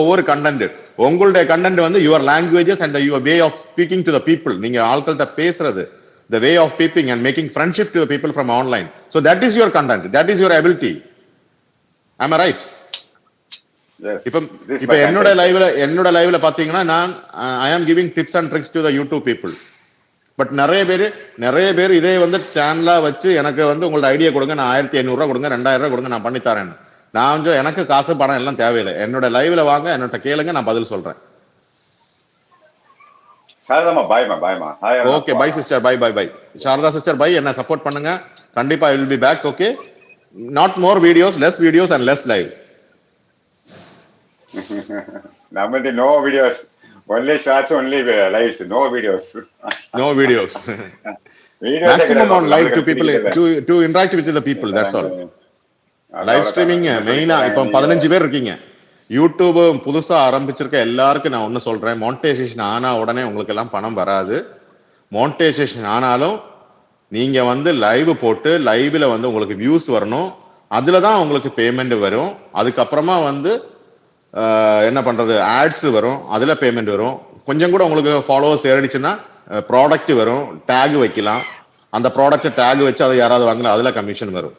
ஒவ்வொரு கண்டென்ட் உங்களுடைய கண்டென்ட் வந்து your languages and your way of speaking to the people, நீங்க ஆட்கள்கிட்ட பேசுறது, the way of speaking and making friendship to the people from online, so that is your content, that is your ability. Am I right? Yes, இப்ப என்னோட லைவ்ல பாத்தீங்கன்னா நான் I am giving tips and tricks to the YouTube people. But நிறைய பேர் இதே வந்து சேனலா வச்சு எனக்கு வந்து உங்களோட ஐடியா கொடுங்க, நான் 1500 ரூபாய் கொடுங்க, 2000 ரூபாய் கொடுங்க, நான் பண்ணி தரேன். நான் வந்து எனக்கு காசு பணம் எல்லாம் தேவையில்லை, என்னோட லைவ்ல வாங்க, என்னோட கேளுங்க, நான் பதில் சொல்றேன். Okay bye sister, bye bye bye. Sharada sister bye, என்ன சப்போர்ட் பண்ணுங்க, கண்டிப்பா I will be back. Okay, not more videos, less videos and less live. நம்மது no videos, only shots, only lives, no videos. No videos. Maximum on live to people, to interact with the people, that's all. Live streaming மெயினா இப்போ 15 பேர் இருக்கீங்க. YouTube புதுசா ஆரம்பிச்சிருக்க எல்லாருக்கும் நான் ஒண்ணு சொல்றேன், மானிட்டைசேஷன் ஆனா உடனே உங்களுக்கு எல்லாம் பணம் வராது. மானிட்டைசேஷன் ஆனாலும் நீங்க வந்து லைவ் போட்டு லைவ்ல வந்து உங்களுக்கு வியூஸ் வரணும், அதுலதான் உங்களுக்கு பேமெண்ட் வரும். அதுக்கப்புறமா வந்து என்ன பண்றது, ஆட்ஸ் வரும், அதுல பேமெண்ட் வரும். கொஞ்சம் கூட உங்களுக்கு ஃபாலோவர்ஸ் ஏறிடுச்சுன்னா ப்ராடக்ட் வரும், டேக் வைக்கலாம், அந்த ப்ராடக்ட் டேக் வச்சு அதை யாராவது வாங்கலாம், அதுல கமிஷன் வரும்.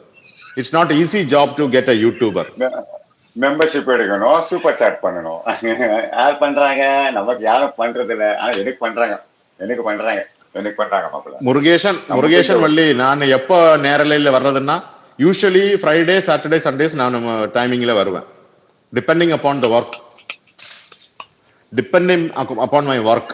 It's not easy job to get a YouTuber. Membership எடுக்கணும், சூப்பர் சாட் பண்ணணும். யார் பண்றாங்க, நமக்கு யாரும் பண்றது இல்ல, ஆனா எனக்கு பண்றாங்க மாப்பிள்ள. முருகேசன் வள்ளி, நான் எப்போ நேரலையில வர்றதுன்னா யூஸ்வலி ஃப்ரைடே, சாட்டர்டே, சண்டேஸ் நான் டைமிங்ல வருவேன், depending upon the work, depending upon my work.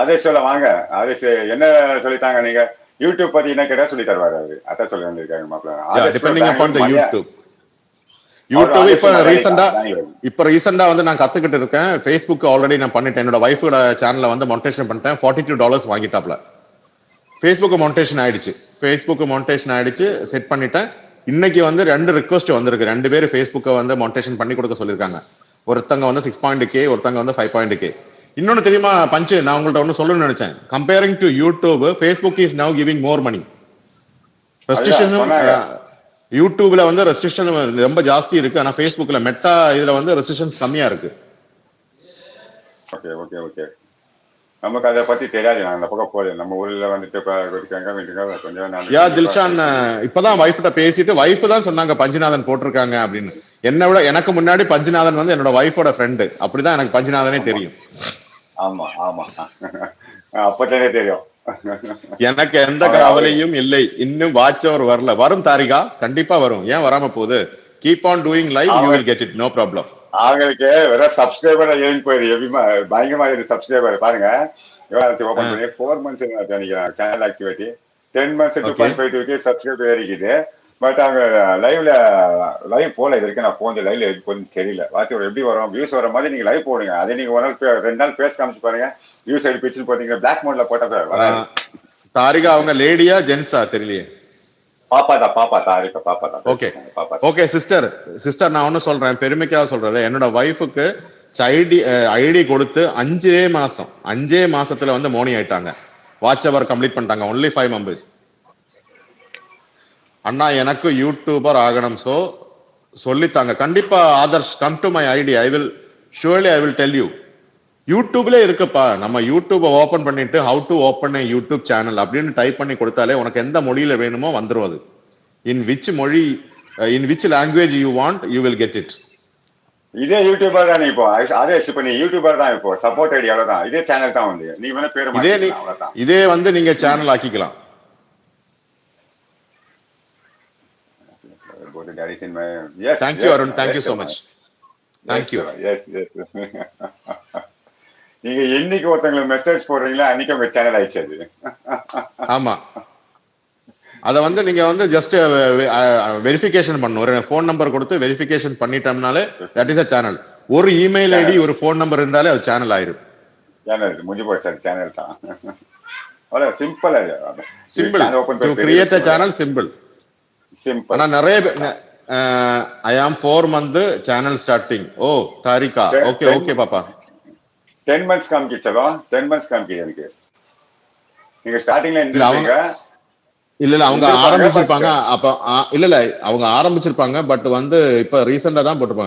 அதே சொல்ல வாங்க, அதே என்ன சொல்லித்தாங்க நீங்க யூடியூப் பத்தி என்ன கேட்டா சொல்லி தருவாரு அவரு, அதான் சொல்லி வந்திருக்காங்க மாப்பிள்ள. டிபெண்டிங் அப்பான் த யூடியூப் இப்ப ரீசெண்டா வந்து நான் கத்துக்கிட்டு இருக்கேன். Facebook ஆல்ரெடி நான் பண்ணிட்டேன், என்னோட வைஃபோட சேனல்ல வந்து மானிட்டைசேஷன் பண்ணிட்டேன், $42 வாங்கிட்டாப்ல. Facebook மானிட்டைசேஷன் ஆயிடுச்சு, செட் பண்ணிட்டேன். இன்னைக்கு வந்து 2 ரிக்வெஸ்ட் வந்திருக்கு, 2 பேர் Facebook வந்து மானிட்டைசேஷன் பண்ணி கொடுக்க சொல்லிருக்காங்க. ஒருத்தங்க வந்து 6.K, ஒருத்தங்க வந்து 5.K. இன்னொன்னு தெரியுமா பஞ்சு, நான் உங்கள்ட்ட ஒன்னு சொல்லணும்னு நினைச்சேன். Comparing to YouTube, Facebook is நவ கிவிங் மோர் மணி. ரெஸ்ட்ரிக்ஷனும் யூடியூப்ல வந்து ரெஸ்ட்ரிக்ஷன் ரொம்ப ஜாஸ்தி இருக்கு, ஆனா Facebookல மெட்டா இதுல வந்து ரெஸ்ட்ரிக்ஷன்ஸ் கம்மியா இருக்கு. ஓகே ஓகே ஓகே, நமக்கு அதை பத்தி தெரியாது, நான் அந்த பக்கம் போல, நம்ம ஊர்ல வந்துட்டு கொஞ்சம். யா தில்ஷான் இப்பதான் வைஃப்ட்ட பேசிட்டு, வைஃப் தான் சொன்னாங்க பஞ்சுநாதன் போட்டிருக்காங்க அப்படின்னு. என்னை விட எனக்கு முன்னாடி பஞ்சுநாதன் வந்து என்னோட வைஃபோட ஃப்ரெண்டு, அப்படிதான் எனக்கு பஞ்சுநாதனே தெரியும். ஆமா ஆமா, அப்பதானே தெரியும். எனக்கு எந்த கவலையும் இல்லை, இன்னும் வாட்ச் அவர் வரல, வரும் தாரிகா, கண்டிப்பா வரும், ஏன் வராம போகுது. Keep on doing live, you will get it, no problem. அவங்களுக்கு வெறும் சப்ஸ்கிரைபர் ஏறி போயிரு, எப்படிமா பயங்கரமா இருக்கு சப்ஸ்கிரைபர் பாருங்க. ஓபன் பண்ணி 4 months நினைக்கிறேன் சேனல் ஆக்டிவிட்டி, 10 months 2.5 சப்ஸ்கிரைபர் ஏறிக்குது. பட் அவங்க லைவ் போல இது வரைக்கும், நான் போன லைவ்ல போன்னு தெரியல. வாட்ச் எப்படி வரும், வியூஸ் வர மாதிரி நீங்க லைவ் போடுங்க, அதே நீங்க ஒரு நாள் 2 நாள் பேச காமிச்சு பாருங்க, வியூஸ் எடுத்து பிச்சுன்னு போட்டீங்க, பிளாக் மோட்ல போட்ட வராது. தாரிகா அவங்க லேடியா ஜென்ஸா தெரியலையே. பாப்பா தாரிகா பாப்பா தான். ஓகே ஓகே சிஸ்டர், நான் ஒன்னு சொல்றேன், பெருமைக்காக சொல்றது, என்னோட வைஃபுக்கு ஐடி கொடுத்து 5 மாசத்துல வந்து மோனி ஆயிட்டாங்க, வாட்ச் அவர் கம்ப்ளீட் பண்ணிட்டாங்க, only 5 members. அண்ணா எனக்கு யூடியூபர் ஆகணும், சோ சொல்லித்தாங்க கண்டிப்பா. Adarsh, come to my ID, I will tell you. யூடியூப்ல இருக்குப்பா, நம்ம யூடியூப் ஓபன் பண்ணிட்டு how to open a YouTube channel அப்படின்னு டைப் பண்ணி கொடுத்தாலே உனக்கு எந்த மொழியில வேணுமோ வந்துரும். அது in which language you want, you will get it. இதே யூடியூபர் தான் இப்போ, அதே பண்ணி யூடியூபர் தான் இப்போ, சப்போர்ட் ஐடி அவ்வளவுதான், இதே சேனல் தான் வந்து, நீ வேணா பேர் மாத்திக்கலாம் அவ்வளவுதான். இதே வந்து நீங்க channel ஆக்கிக்கலாம். Yes, thank you Arun, thank you so much. Thank you. Yes. நீங்க என்னைக்கு ஒருத்தங்களுக்கு மெசேஜ் போடுறீங்களா அன்னைக்கு உங்க சேனல் ஆயிடுச்சு அது. ஆமா, அத வந்து நீங்க வந்து ஜஸ்ட் வெரிஃபிகேஷன் பண்ணணும், ஒரு ஃபோன் நம்பர் கொடுத்து வெரிஃபிகேஷன் பண்ணிட்டோம்னாலே தட் இஸ் a சேனல். ஒரு இமெயில் ஐடி, ஒரு ஃபோன் நம்பர் இருந்தாலே அது சேனல் ஆயிரும். சேனல் முடிஞ்சு போச்சு, அது சேனல் தான். அவ்வளவு simple. Simple to create a channel, simple. ஆனா நிறைய I am 4 month channel starting. ஓ தாரிகா, ஓகே பாப்பா. 10 months காமிக்கிச்சலோ, 10 months காமிக்குது எனக்கு. நீங்க ஸ்டார்டிங்ல இருந்தீங்க, இல்ல அவங்க ஆரம்பிச்சிருப்பாங்க. அப்ப இல்ல அவங்க ஆரம்பிச்சிருப்பாங்க. பட் வந்து இப்ப ரீசெண்டா தான் போட்டிருப்பாங்க.